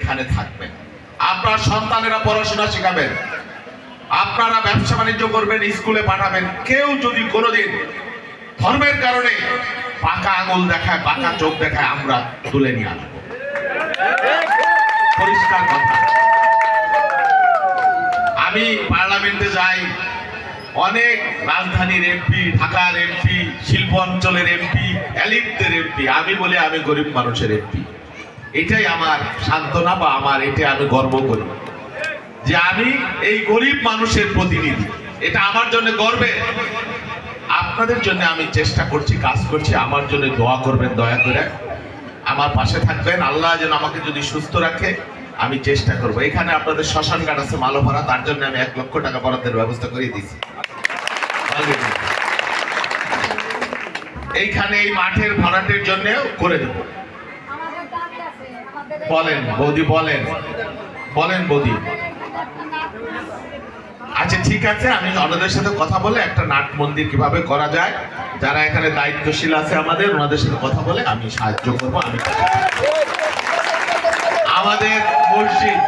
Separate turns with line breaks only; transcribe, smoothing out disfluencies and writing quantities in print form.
এখানে থাকবেন, আপনার সন্তানেরা পড়াশোনা শেখাবেন, আপনারা ব্যবসা বাণিজ্য করবেন, স্কুলে পাঠাবেন। কেউ যদি কোনোদিন ধর্মের কারণে পাকা আঙুল দেখায়, পাকা চোখ দেখায়, আমরা তুলে নিয়ে আসবো। পরিষ্কার কথা। আমি পার্লামেন্টে যাই, অনেক রাজধানীর এমপি, ঢাকার এমপি, শিল্প অঞ্চলের এমপি, এলিটদের এমপি। আমি বলি আমি গরিব মানুষের এমপি। এটাই আমার সান্ত্বনা, বা আমার এটাই আমি গর্ব করি যে আমি এই গরিব মানুষের প্রতিনিধি। এটা আমার জন্য গর্বে। আপনাদের জন্য আমি চেষ্টা করছি, কাজ করছি। আমার জন্য দোয়া করবেন, দয়া করে আমার পাশে থাকবেন। আল্লাহ যেন আমাকে যদি সুস্থ রাখে, আমি চেষ্টা করব। এখানে আপনাদের শ্মশান ঘাট আছে মালোপাড়া, তার জন্য আমি 1 লক্ষ টাকা বরাদ্দের ব্যবস্থা করে দিয়েছি। এইখানে এই মাঠের ভাড়াটের জন্য করে দেব। বলেন বৌদি, বলেন বলেন বৌদি। আচ্ছা ঠিক আছে, আমি ওনাদের সাথে কথা বলে একটা নাট মন্দির কিভাবে করা যায়, যারা এখানে দায়িত্বশীল আছে আমাদের, ওনাদের সাথে কথা বলে আমি সাহায্য করবো। আমাদের মসজিদ